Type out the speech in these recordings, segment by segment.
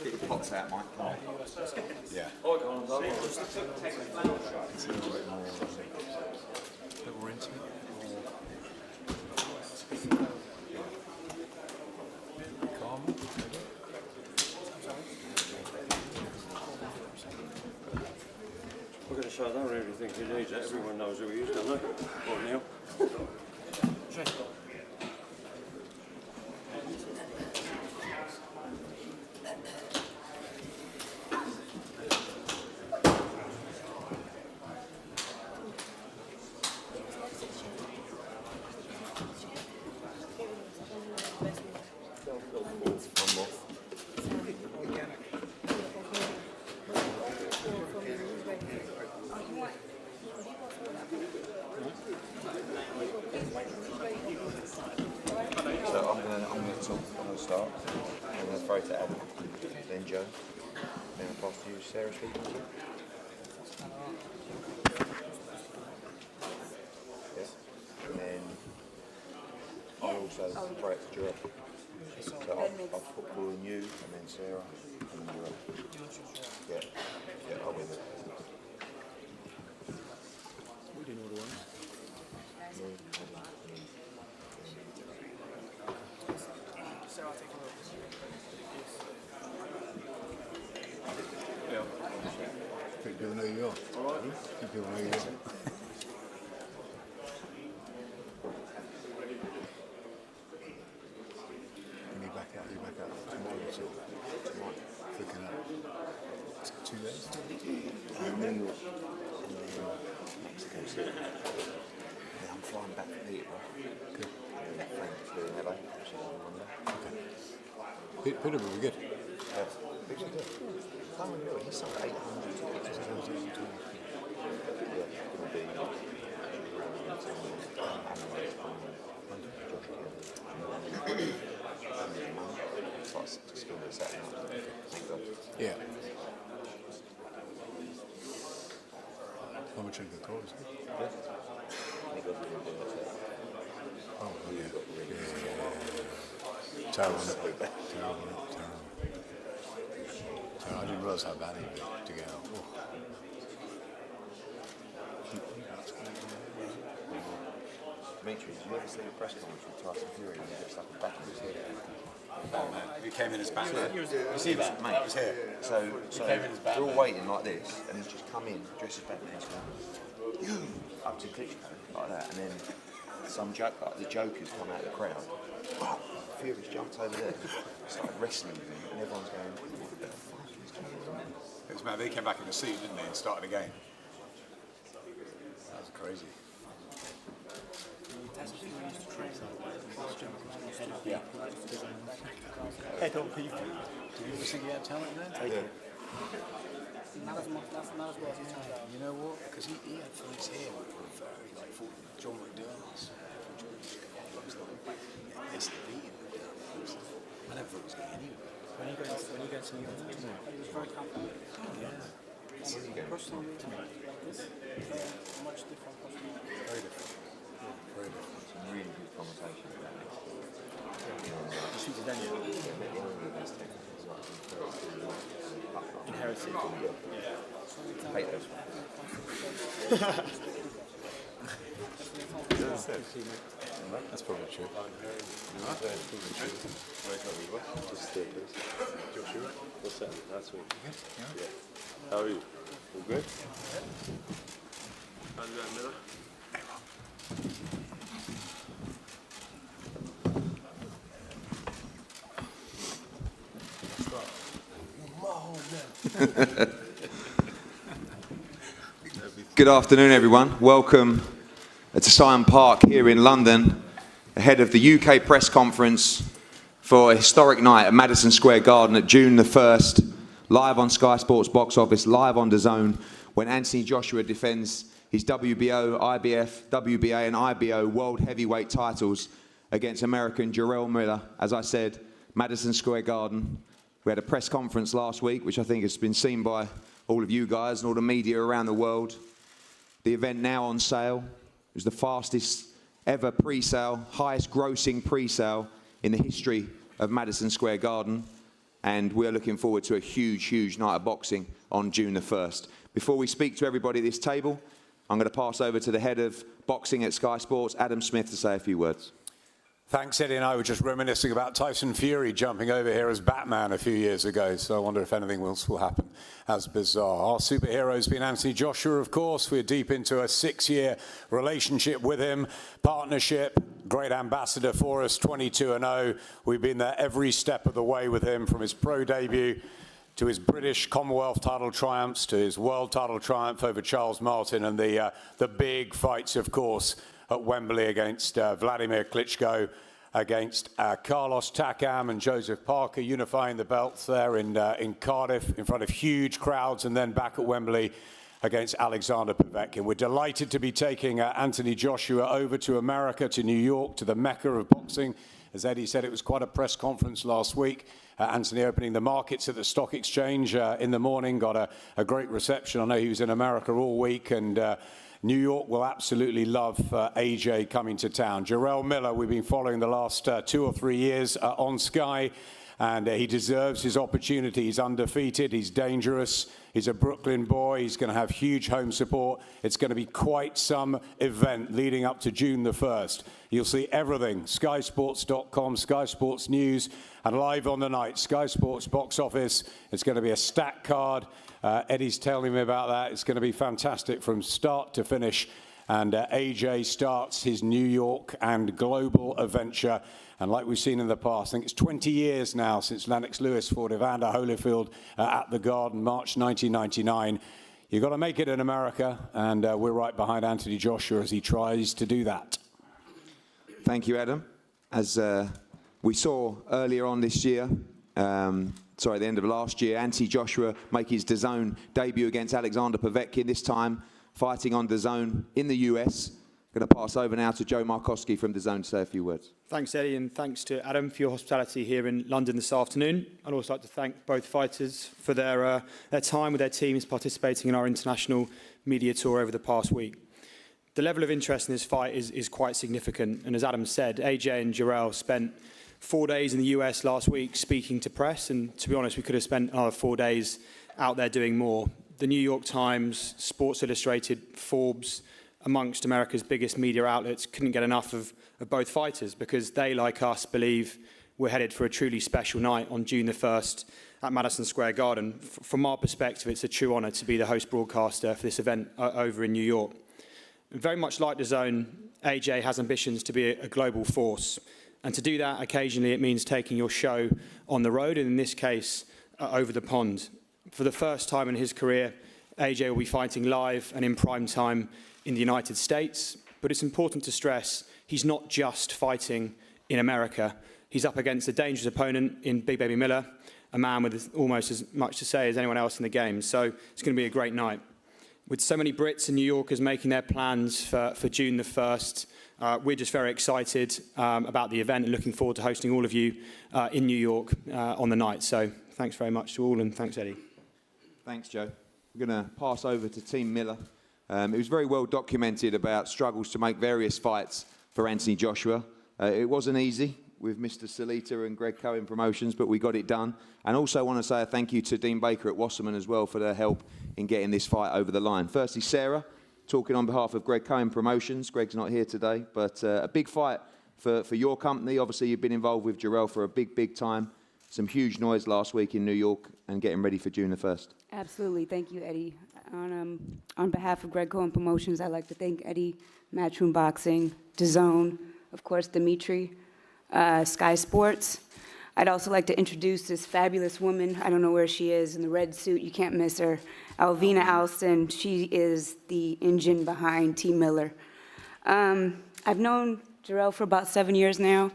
Get your pots out, Mike. Yeah. It's a little bit more intimate. Calm. We're going to show I don't really think he needs it. Everyone knows who he is, don't they? Or Neil. start. I'm going to throw to Adam, then Joe, then I'll pass to you, Sarah, speaking to you. Yeah. And then I'll also throw it to Jarrell. So I'll put Paul and you, and then Sarah, and then Jarrell. Yeah, I'll be there. We didn't order one. So I'll take a look. Yeah. I think people know who you are. All right. I think people know who you are. When you back out tomorrow, so tomorrow, flicking out. It's 2 days. And then Mexico City. Yeah, I'm flying back from Peterborough. Good. Frank's doing LA, which is on Monday. Okay. Peter will be good. Yeah. Which is good. Simon Miller, he sold 800 tickets. Yeah, it's going to be it's like just going to set up. Thank God. Yeah. How much are the calls? Yeah. Thank God we didn't do that. Oh, yeah. Terrible. I didn't realise how bad it would be to get out. Oh. Dimitri, did you ever see the press conference with Tyson Fury and he looks like the back of his head? He came in as Batman. You see that, mate? That was here. So came in as they're all Batman. waiting like this, and he's just come in, dressed as Batman, he's gone, you! Up to Klitschko, like that, and then some joke, like the Joker's come out of the crowd. Oh, Fury's jumped over there, started wrestling with him, and everyone's going, what the fuck is going on? It was mad. They came back in the suit, didn't they, and started again. That was crazy. Yeah. Hey, don't you think he had talent there? Yeah. Not as much, that's not as well as he turned out. You know what? Because he had fights here with very, like, fought John McDermott's. It's the beating. I never thought it was going anywhere. When he goes to New York, he was very confident. Yeah. Personally, like this, much different personality. Very different. Very different. Some really good conversation about this. You speak to Daniel. Inherited. Hate those. That's probably true. Joshua, what's that? Last week. Yeah. How are you? All good? Jarrell Miller. Good afternoon, everyone. Welcome to Sion Park here in London, ahead of the UK press conference for a historic night at Madison Square Garden at June the 1st, live on Sky Sports Box Office, live on DAZN, when Anthony Joshua defends his WBO, IBF, WBA and IBO world heavyweight titles against American Jarrell Miller. As I said, Madison Square Garden. We had a press conference last week, which I think has been seen by all of you guys and all the media around the world. The event now on sale. It was the fastest ever pre-sale, highest grossing pre-sale in the history of Madison Square Garden. And we're looking forward to a huge, huge night of boxing on June the 1st. Before we speak to everybody at this table, I'm going to pass over to the head of boxing at Sky Sports, Adam Smith, to say a few words. Thanks, Eddie and I were just reminiscing about Tyson Fury jumping over here as Batman a few years ago, so I wonder if anything else will happen as bizarre. Our superhero's been Anthony Joshua, of course. We're deep into a 6-year relationship with him, partnership, great ambassador for us, 22-0. We've been there every step of the way with him, from his pro debut to his British Commonwealth title triumphs, to his world title triumph over Charles Martin, and the big fights, of course, at Wembley against Vladimir Klitschko, against Carlos Takam and Joseph Parker, unifying the belts there in Cardiff in front of huge crowds, and then back at Wembley against Alexander Povetkin. We're delighted to be taking Anthony Joshua over to America, to New York, to the Mecca of boxing. As Eddie said, it was quite a press conference last week. Anthony opening the markets at the Stock Exchange in the morning, got a great reception. I know he was in America all week, and New York will absolutely love AJ coming to town. Jarrell Miller, we've been following the last 2 or 3 years on Sky, and he deserves his opportunity. He's undefeated, he's dangerous, he's a Brooklyn boy, he's going to have huge home support. It's going to be quite some event leading up to June the 1st. You'll see everything, skysports.com, Sky Sports News, and live on the night, Sky Sports Box Office. It's going to be a stacked card. Eddie's telling me about that. It's going to be fantastic from start to finish. And AJ starts his New York and global adventure. And like we've seen in the past, I think it's 20 years now since Lennox Lewis fought Evander Holyfield at the Garden, March 1999. You've got to make it in America, and we're right behind Anthony Joshua as he tries to do that. Thank you, Adam. As we saw earlier on this year, at the end of last year, Anthony Joshua make his DAZN debut against Alexander Povetkin, this time fighting on DAZN in the US. Going to pass over now to Joe Markowski from DAZN to say a few words. Thanks, Eddie, and thanks to Adam for your hospitality here in London this afternoon. I'd also like to thank both fighters for their time with their teams participating in our international media tour over the past week. The level of interest in this fight is quite significant, and as Adam said, AJ and Jarrell spent 4 days in the US last week speaking to press, and to be honest, we could have spent another 4 days out there doing more. The New York Times, Sports Illustrated, Forbes, amongst America's biggest media outlets couldn't get enough of both fighters because they, like us, believe we're headed for a truly special night on June the 1st at Madison Square Garden. From our perspective, it's a true honour to be the host broadcaster for this event over in New York. And very much like DAZN, AJ has ambitions to be a global force. And to do that, occasionally, it means taking your show on the road, and in this case, over the pond. For the first time in his career, AJ will be fighting live and in prime time in the United States. But it's important to stress, he's not just fighting in America. He's up against a dangerous opponent in Big Baby Miller, a man with almost as much to say as anyone else in the game. So it's going to be a great night. With so many Brits and New Yorkers making their plans for June the 1st, we're just very excited about the event and looking forward to hosting all of you in New York on the night. So thanks very much to all, and thanks, Eddie. Thanks, Joe. We're going to pass over to Team Miller. It was very well documented about struggles to make various fights for Anthony Joshua. It wasn't easy with Mr. Salita and Greg Cohen Promotions, but we got it done. And also want to say a thank you to Dean Baker at Wasserman as well for their help in getting this fight over the line. Firstly, Sarah, talking on behalf of Greg Cohen Promotions. Greg's not here today, but a big fight for your company. Obviously, you've been involved with Jarrell for a big time. Some huge noise last week in New York and getting ready for June the 1st. Absolutely. Thank you, Eddie. On behalf of Greg Cohen Promotions, I'd like to thank Eddie, Matchroom Boxing, DAZN, of course, Dimitri, Sky Sports. I'd also like to introduce this fabulous woman. I don't know where she is in the red suit. You can't miss her. Alvina Alston. She is the engine behind Team Miller. I've known Jarrell for about 7 years now.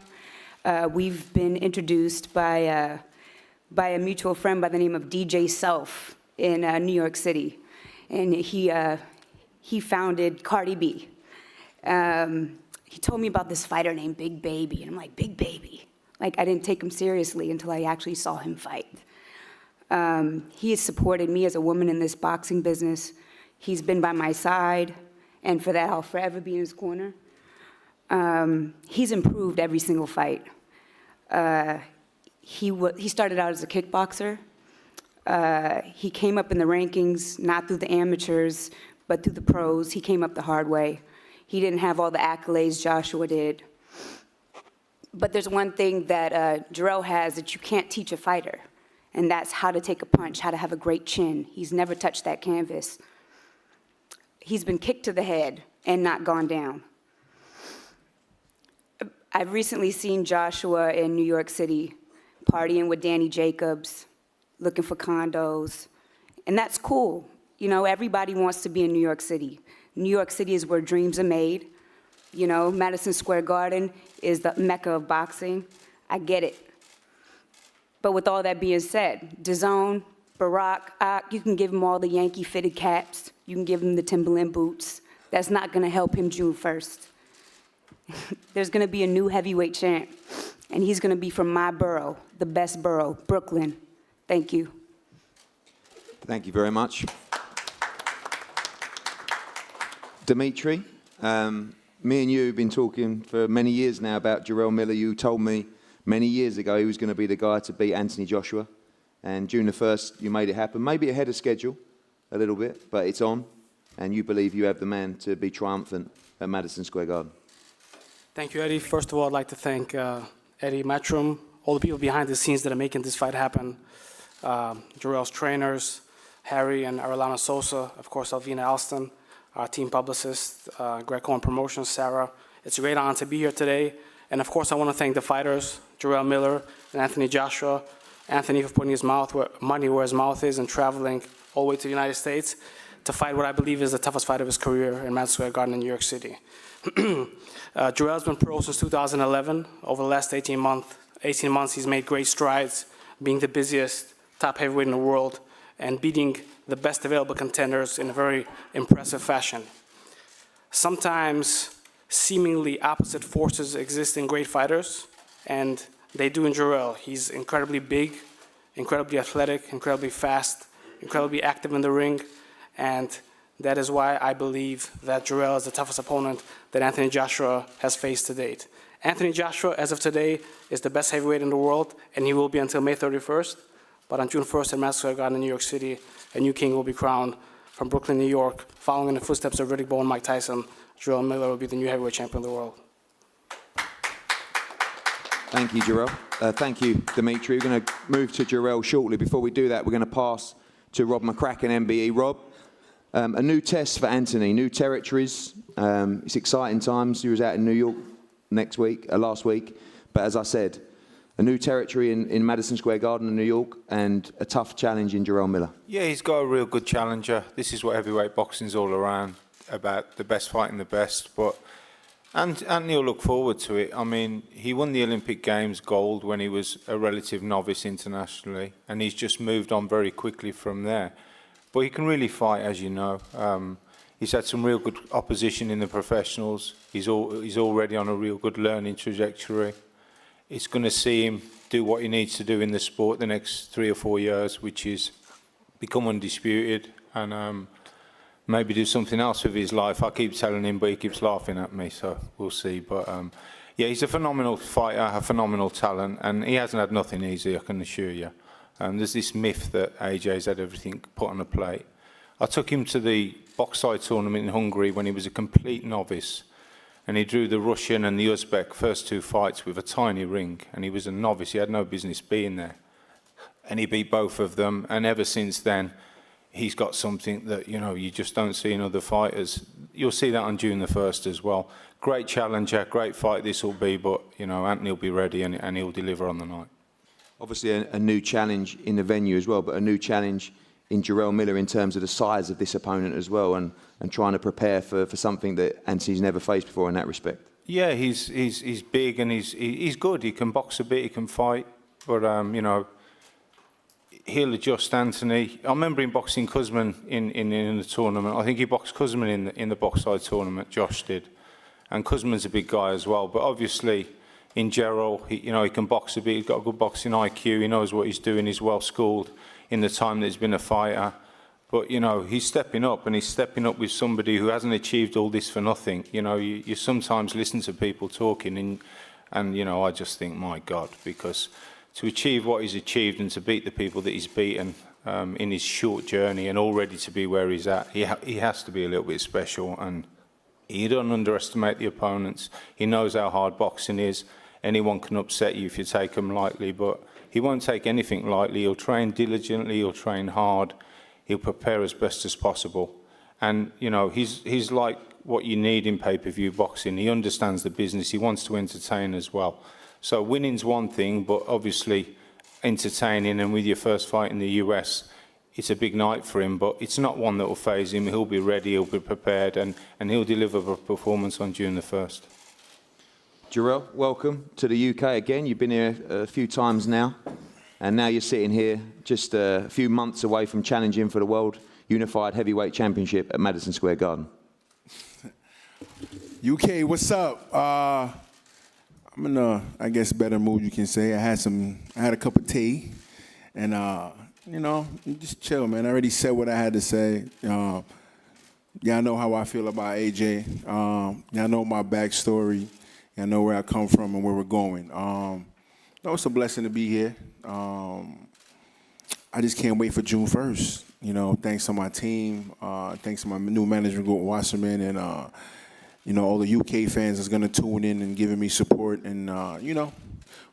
We've been introduced by a mutual friend by the name of DJ Self in New York City. And he founded Cardi B. He told me about this fighter named Big Baby, and I'm like, Big Baby? Like, I didn't take him seriously until I actually saw him fight. He has supported me as a woman in this boxing business. He's been by my side, and for that, I'll forever be in his corner. He's improved every single fight. He started out as a kickboxer. He came up in the rankings, not through the amateurs, but through the pros. He came up the hard way. He didn't have all the accolades Joshua did. But there's one thing that Jarrell has that you can't teach a fighter, and that's how to take a punch, how to have a great chin. He's never touched that canvas. He's been kicked to the head and not gone down. I've recently seen Joshua in New York City partying with Danny Jacobs, looking for condos, and that's cool. You know, everybody wants to be in New York City. New York City is where dreams are made. You know, Madison Square Garden is the mecca of boxing. I get it. But with all that being said, DAZN, Barack, you can give him all the Yankee fitted caps. You can give him the Timberland boots. That's not gonna help him June 1st. There's gonna be a new heavyweight champ, and he's gonna be from my borough, the best borough, Brooklyn. Thank you. Thank you very much. Dimitri, me and you have been talking for many years now about Jarrell Miller. You told me many years ago he was going to be the guy to beat Anthony Joshua. And June the 1st, you made it happen. Maybe ahead of schedule a little bit, but it's on. And you believe you have the man to be triumphant at Madison Square Garden. Thank you, Eddie. First of all, I'd like to thank Eddie, Matchroom, all the people behind the scenes that are making this fight happen. Jarrell's trainers, Harry and Arellana Sosa, of course, Alvina Alston, our team publicist, Greg Cohen Promotions, Sarah. It's a great honor to be here today. And of course, I want to thank the fighters, Jarrell Miller and Anthony Joshua. Anthony for putting his money where his mouth is and traveling all the way to the United States to fight what I believe is the toughest fight of his career in Madison Square Garden in New York City. Jarrell's been pro since 2011. Over the last 18 months, he's made great strides, being the busiest top heavyweight in the world and beating the best available contenders in a very impressive fashion. Sometimes seemingly opposite forces exist in great fighters, and they do in Jarrell. He's incredibly big, incredibly athletic, incredibly fast, incredibly active in the ring, and that is why I believe that Jarrell is the toughest opponent that Anthony Joshua has faced to date. Anthony Joshua, as of today, is the best heavyweight in the world, and he will be until May 31st. But on June 1st at Madison Square Garden in New York City, a new king will be crowned from Brooklyn, New York, following in the footsteps of Riddick Bowe and Mike Tyson. Jarrell Miller will be the new heavyweight champion of the world. Thank you, Jarrell. Thank you, Dimitri. We're going to move to Jarrell shortly. Before we do that, we're going to pass to Rob McCracken, MBE. Rob, a new test for Anthony, new territories. It's exciting times. He was out in New York last week. But as I said, a new territory in Madison Square Garden in New York and a tough challenge in Jarrell Miller. Yeah, he's got a real good challenger. This is what heavyweight boxing's all around, about the best fighting the best. But Anthony will look forward to it. I mean, he won the Olympic Games gold when he was a relative novice internationally, and he's just moved on very quickly from there. But he can really fight, as you know. He's had some real good opposition in the professionals. He's already on a real good learning trajectory. It's going to see him do what he needs to do in the sport the next 3 or 4 years, which is become undisputed and maybe do something else with his life. I keep telling him, but he keeps laughing at me, so we'll see. But yeah, he's a phenomenal fighter, a phenomenal talent, and he hasn't had nothing easy, I can assure you. There's this myth that AJ's had everything put on a plate. I took him to the boxing tournament in Hungary when he was a complete novice. And he drew the Russian and the Uzbek first 2 fights with a tiny ring. And he was a novice. He had no business being there. And he beat both of them. And ever since then, he's got something that, you know, you just don't see in other fighters. You'll see that on June the 1st as well. Great challenger, great fight this will be. But, you know, Anthony will be ready and he'll deliver on the night. Obviously a new challenge in the venue as well, but a new challenge in Jarrell Miller in terms of the size of this opponent as well, and trying to prepare for something that Anthony's never faced before in that respect. Yeah, he's big and he's good. He can box a bit, he can fight, but you know, he'll adjust Anthony. I remember him boxing Kuzman in the tournament. I think he boxed Kuzman in the boxing tournament. Josh did, and Kuzman's a big guy as well. But obviously, in Jarrell, he can box a bit. He's got a good boxing IQ. He knows what he's doing. He's well schooled in the time that he's been a fighter. But, you know, he's stepping up, and he's stepping up with somebody who hasn't achieved all this for nothing. You know, you sometimes listen to people talking, and, you know, I just think, my God, because to achieve what he's achieved and to beat the people that he's beaten in his short journey and already to be where he's at, he has to be a little bit special. And he don't underestimate the opponents. He knows how hard boxing is. Anyone can upset you if you take them lightly, but he won't take anything lightly. He'll train diligently, he'll train hard, he'll prepare as best as possible. And, you know, he's like what you need in pay-per-view boxing. He understands the business, he wants to entertain as well. So winning's one thing, but obviously entertaining, and with your first fight in the US, it's a big night for him, but it's not one that will faze him. He'll be ready, he'll be prepared, and he'll deliver a performance on June the 1st. Jarrell, welcome to the UK again. You've been here a few times now, and now you're sitting here just a few months away from challenging for the World Unified Heavyweight Championship at Madison Square Garden. UK, what's up? I'm in a, I guess, better mood, you can say. I had a cup of tea, and you know, just chill, man. I already said what I had to say. Y'all know how I feel about AJ. Y'all know my backstory. I know where I come from and where we're going. It's a blessing to be here. I just can't wait for June 1st. You know, thanks to my team, thanks to my new manager, Gordon Wasserman, and you know, all the UK fans that's gonna tune in and giving me support. And you know,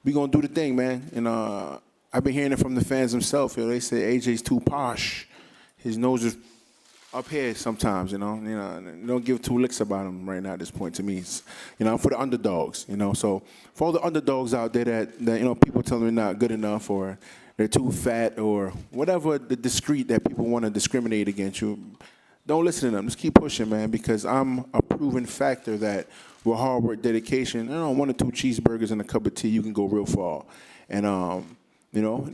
we gonna do the thing, man. And I've been hearing it from the fans themselves. You know, they say AJ's too posh. His nose is up here sometimes, you know, don't give 2 licks about him right now at this point to me. It's, you know, I'm for the underdogs, you know. So for all the underdogs out there that you know, people tell me they're not good enough or they're too fat or whatever the discreet that people want to discriminate against you, don't listen to them. Just keep pushing, man, because I'm a proven factor that with hard work, dedication, you know, 1 or 2 cheeseburgers and a cup of tea, you can go real far. And, you know,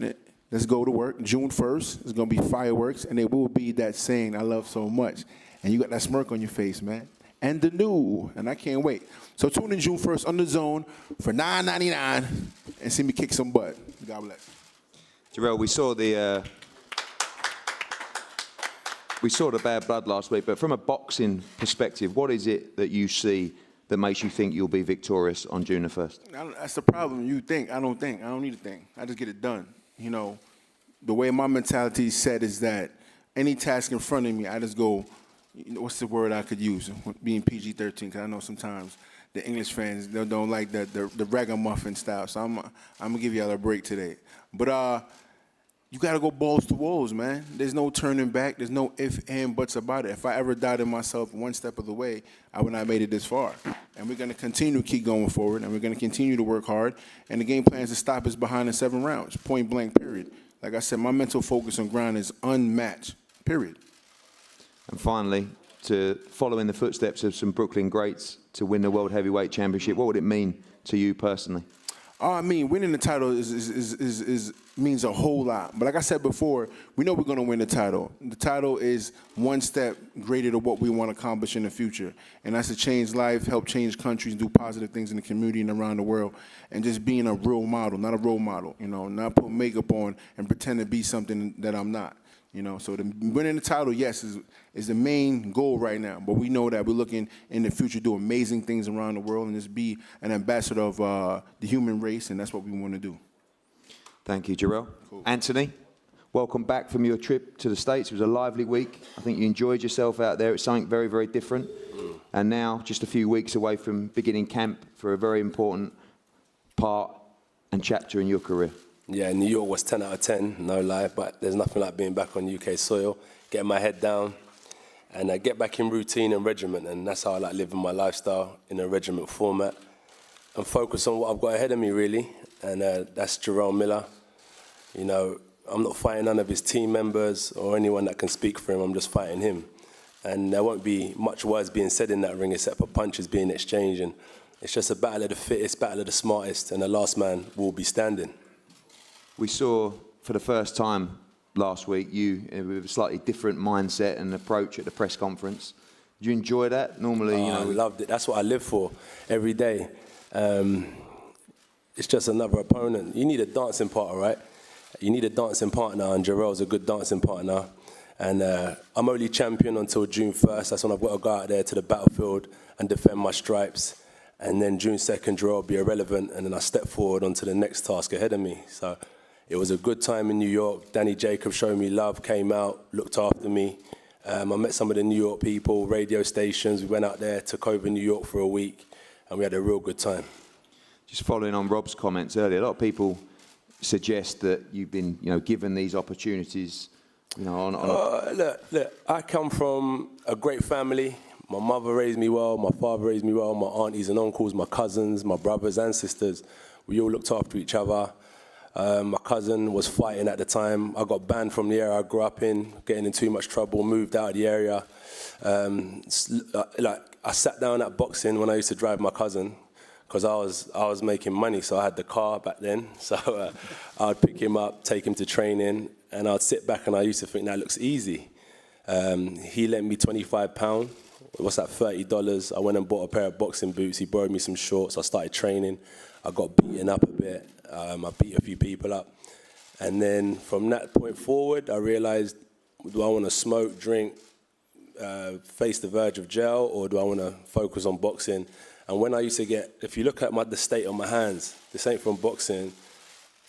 let's go to work. June 1st, it's going to be fireworks, and it will be that saying I love so much. And you got that smirk on your face, man. And the new, and I can't wait. So tune in June 1st on the Zone for $9.99 and see me kick some butt. God bless. Jarrell, we saw the bad blood last week, but from a boxing perspective, what is it that you see that makes you think you'll be victorious on June the 1st? That's the problem. You think. I don't think. I don't need to think. I just get it done. You know, the way my mentality is set is that any task in front of me, I just go, what's the word I could use? Being PG-13, because I know sometimes the English fans they don't like the ragamuffin style. So I'm gonna give y'all a break today. But you gotta go balls to walls, man. There's no turning back. There's no if and buts about it. If I ever doubted myself one step of the way, I would not have made it this far. And we're gonna continue to keep going forward, and we're gonna continue to work hard. And the game plan is to stop us behind in 7 rounds, point blank, period. Like I said, my mental focus on ground is unmatched, period. And finally, to follow in the footsteps of some Brooklyn greats to win the World Heavyweight Championship, what would it mean to you personally? I mean, winning the title means a whole lot. But like I said before, we know we're going to win the title. The title is one step greater to what we want to accomplish in the future. And that's to change life, help change countries, do positive things in the community and around the world, and just being a real model, not a role model, not put makeup on and pretend to be something that I'm not. So winning the title, yes, is the main goal right now. But we know that we're looking in the future to do amazing things around the world and just be an ambassador of the human race, and that's what we want to do. Thank you, Jarrell. Cool. Anthony, welcome back from your trip to the States. It was a lively week. I think you enjoyed yourself out there. It's something very, very different. And now, just a few weeks away from beginning camp for a very important part and chapter in your career. Yeah, New York was 10 out of 10, no lie, but there's nothing like being back on UK soil, getting my head down, and get back in routine and regiment, and that's how I like living my lifestyle, in a regiment format, and focus on what I've got ahead of me, really, and that's Jarrell Miller. I'm not fighting none of his team members or anyone that can speak for him, I'm just fighting him. And there won't be much words being said in that ring except for punches being exchanged, and it's just a battle of the fittest, battle of the smartest, and the last man will be standing. We saw for the first time last week you with a slightly different mindset and approach at the press conference. Did you enjoy that? Normally, I loved it. That's what I live for every day. It's just another opponent. You need a dancing partner, right? You need a dancing partner, and Jarrell's a good dancing partner. And I'm only champion until June 1st. That's when I've got to go out there to the battlefield and defend my stripes. And then June 2nd, Jarrell will be irrelevant, and then I step forward onto the next task ahead of me. So it was a good time in New York. Danny Jacobs showed me love, came out, looked after me. I met some of the New York people, radio stations. We went out there, took over New York for a week, and we had a real good time. Just following on Rob's comments earlier, a lot of people suggest that you've been, given these opportunities, Look, I come from a great family. My mother raised me well, my father raised me well, my aunties and uncles, my cousins, my brothers and sisters. We all looked after each other. My cousin was fighting at the time. I got banned from the area I grew up in, getting in too much trouble, moved out of the area. I sat down at boxing when I used to drive my cousin, because I was making money, so I had the car back then. So I'd pick him up, take him to training, and I'd sit back and I used to think that looks easy. He lent me £25. What's that, $30? I went and bought a pair of boxing boots. He borrowed me some shorts. I started training. I got beaten up a bit. I beat a few people up. And then from that point forward, I realized, do I want to smoke, drink, face the verge of jail, or do I want to focus on boxing? And when I used to if you look at the state of my hands, this ain't from boxing,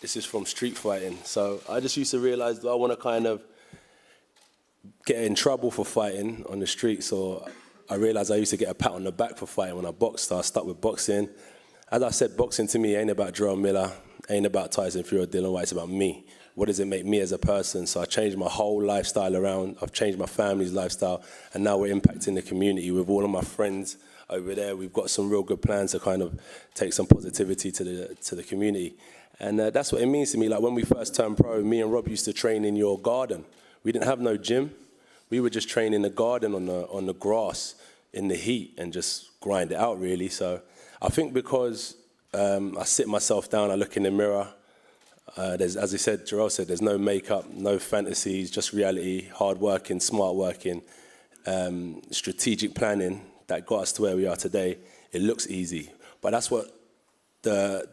this is from street fighting. So I just used to realize, do I want to kind of get in trouble for fighting on the streets, or I realized I used to get a pat on the back for fighting when I boxed, so I stuck with boxing. As I said, boxing to me ain't about Jarrell Miller, ain't about Tyson Fury or Dillian Whyte, it's about me. What does it make me as a person? So I changed my whole lifestyle around, I've changed my family's lifestyle, and now we're impacting the community with all of my friends over there. We've got some real good plans to kind of take some positivity to the community. And that's what it means to me. Like when we first turned pro, me and Rob used to train in your garden. We didn't have no gym. We would just train in the garden on the grass in the heat and just grind it out, really. So I think because I sit myself down, I look in the mirror, as I said, Jarrell said, there's no makeup, no fantasies, just reality, hard working, smart working, strategic planning that got us to where we are today. It looks easy, but that's what the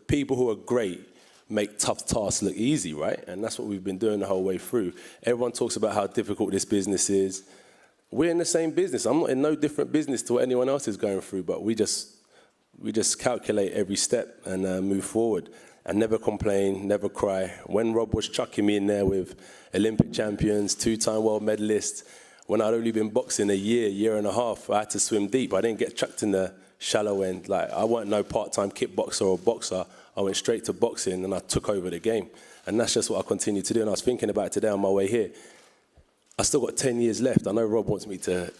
people who are great make tough tasks look easy, right? And that's what we've been doing the whole way through. Everyone talks about how difficult this business is. We're in the same business. I'm not in no different business to what anyone else is going through, but we just calculate every step and move forward. and never complain, never cry. When Rob was chucking me in there with Olympic champions, 2-time world medalists, when I'd only been boxing a year and a half, I had to swim deep. I didn't get chucked in the shallow end. Like, I weren't no part-time kickboxer or boxer. I went straight to boxing and I took over the game. And that's just what I continue to do. And I was thinking about it today on my way here. I still got 10 years left. I know Rob wants me to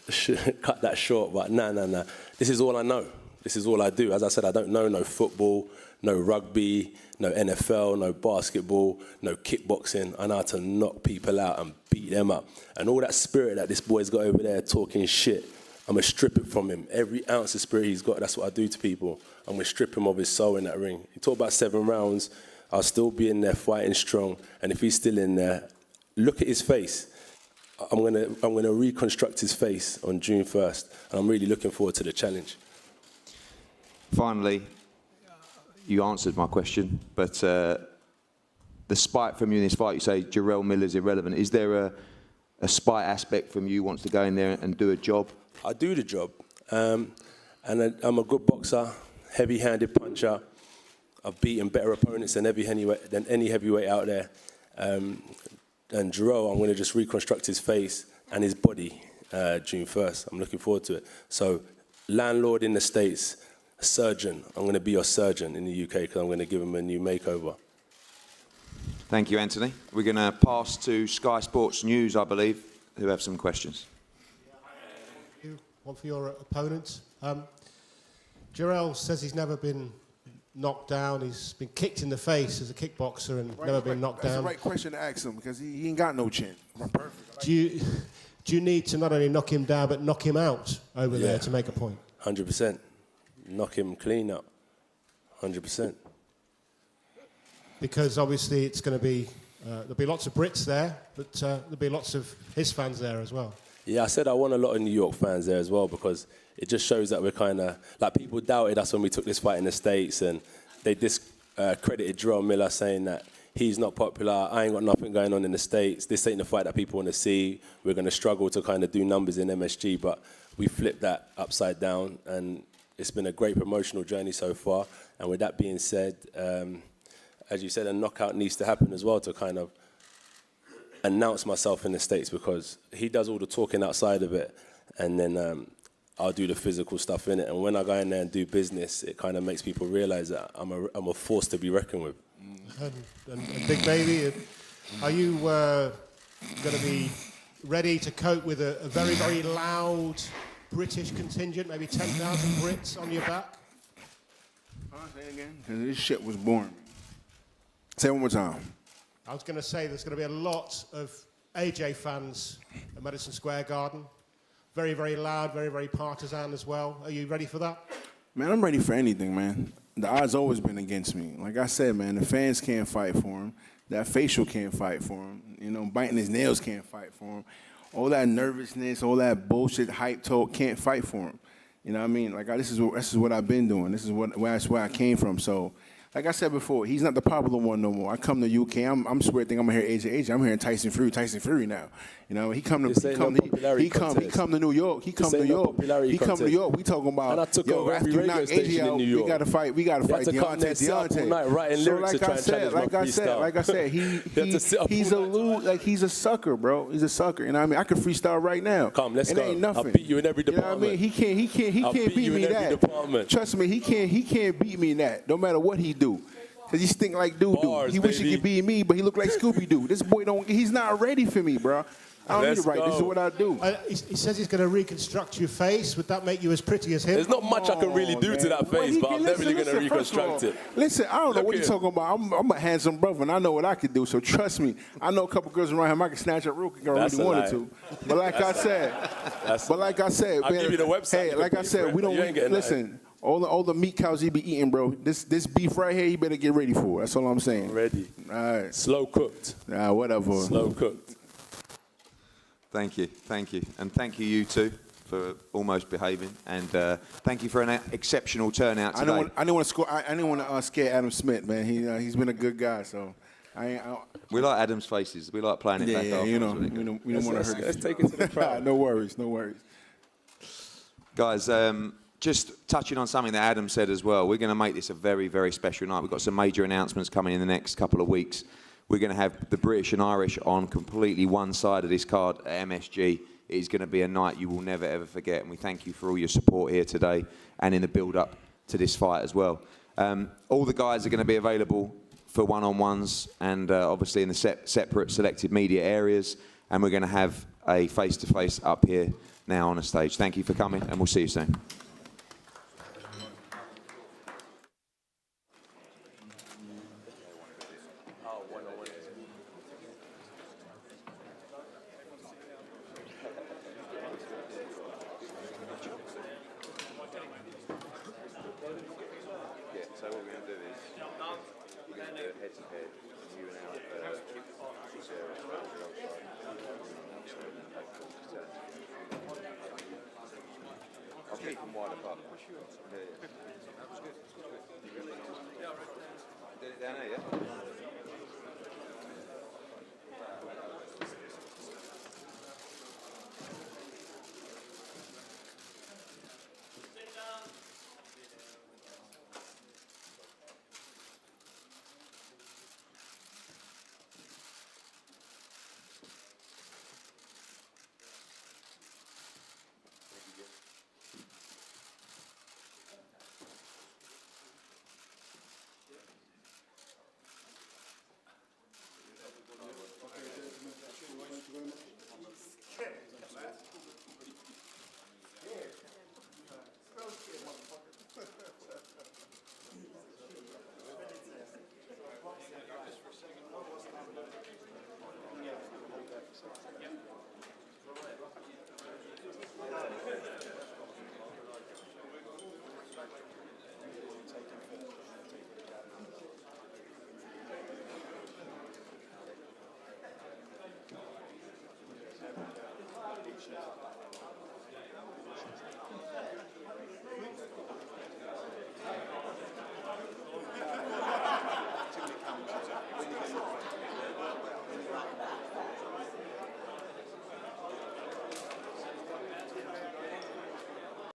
cut that short, but nah. This is all I know. This is all I do. As I said, I don't know no football, no rugby, no NFL, no basketball, no kickboxing. I know how to knock people out and beat them up. And all that spirit that this boy's got over there talking shit, I'm going to strip it from him. Every ounce of spirit he's got, that's what I do to people. I'm going to strip him of his soul in that ring. He talked about 7 rounds. I'll still be in there fighting strong. And if he's still in there, look at his face. I'm gonna reconstruct his face on June 1st, and I'm really looking forward to the challenge. Finally, you answered my question, but the spite from you in this fight, you say Jarrell Miller's irrelevant. Is there a spite aspect from you wants to go in there and do a job? I do the job, and I'm a good boxer, heavy-handed puncher. I've beaten better opponents than any heavyweight out there. And Jarrell, I'm going to just reconstruct his face and his body June 1st. I'm looking forward to it. So, landlord in the States, surgeon. I'm going to be your surgeon in the UK because I'm going to give him a new makeover. Thank you, Anthony. We're going to pass to Sky Sports News, I believe, who have some questions. One for your opponent. Jarrell says he's never been knocked down. He's been kicked in the face as a kickboxer and never been knocked down. That's the right question to ask him because he ain't got no chin. Perfect. Do you need to not only knock him down but knock him out over there to make a point? 100%. Knock him clean up. 100%. Because obviously it's going to be there'll be lots of Brits there, but there'll be lots of his fans there as well. Yeah, I said I want a lot of New York fans there as well because it just shows that we're kind of, like, people doubted us when we took this fight in the States and they discredited Jarrell Miller saying that he's not popular, I ain't got nothing going on in the States, this ain't the fight that people want to see, we're going to struggle to kind of do numbers in MSG, but we flipped that upside down and it's been a great promotional journey so far. And with that being said, as you said, a knockout needs to happen as well to kind of announce myself in the States because he does all the talking outside of it and then I'll do the physical stuff in it. And when I go in there and do business, it kind of makes people realize that I'm a force to be reckoned with. And Big Baby, are you going to be ready to cope with a very, very loud British contingent, maybe 10,000 Brits on your back? Say it again, because this shit was boring. Say it one more time. I was going to say there's going to be a lot of AJ fans at Madison Square Garden. Very, very loud, very, very partisan as well. Are you ready for that? Man, I'm ready for anything, man. The odds always been against me. Like I said, man, the fans can't fight for him. That facial can't fight for him. You know, biting his nails can't fight for him. All that nervousness, all that bullshit hype talk can't fight for him. You know what I mean? Like, this is what I've been doing. That's where I came from. So, like I said before, he's not the popular one no more. I come to UK, I'm swear think I'm gonna hear AJ. I'm hearing Tyson Fury now. You know, he come to New York. He come to New York. We talking about, and I took over after every you knock radio station AJ out, in New York. we gotta fight Deontay. Night writing lyrics to try and challenge my freestyle. Like I said, he's a sucker, bro. He's a sucker. You know what I mean? I could freestyle right now. Come, let's go. Ain't nothing. I'll beat you in every department. You know what I mean? He can't beat me in that. Trust me, he can't beat me in that. No matter what he do. Cause he stink like doo-doo. He wish he could be me, but he look like Scooby-Doo. This boy he's not ready for me, bro. I don't need to write. This is what I do. He says he's going to reconstruct your face. Would that make you as pretty as him? There's not much I can really do to that face, but I'm definitely going to reconstruct it. Listen, I don't know what you're talking about. I'm a handsome brother, and I know what I can do. So trust me. I know a couple girls around him I can snatch up real quick if I really wanted to. But like I said, I'll give you the website. Hey, like I said, we don't listen. All the meat cows he be eating, bro. This beef right here, you better get ready for. That's all I'm saying. Ready. All right. Slow cooked. Whatever. Slow cooked. Thank you. And thank you two, for almost behaving. And thank you for an exceptional turnout today. I didn't want to scare Adam Smith, man. He's been a good guy, so we like Adam's faces. We like playing it back off. You know, we don't want to hurt. Let's take it to the crowd. No worries. Guys, just touching on something that Adam said as well, we're going to make this a very, very special night. We've got some major announcements coming in the next couple of weeks. We're going to have the British and Irish on completely one side of this card at MSG. It is going to be a night you will never, ever forget, and we thank you for all your support here today and in the build-up to this fight as well. All the guys are going to be available for one-on-ones and obviously in the separate selected media areas, and we're going to have a face-to-face up here now on a stage. Thank you for coming, and we'll see you soon. So what we're going to do is we're going to do it head to head, you and Sarah, I'll keep them wide apart. Yeah. That was good. Did it down here, yeah?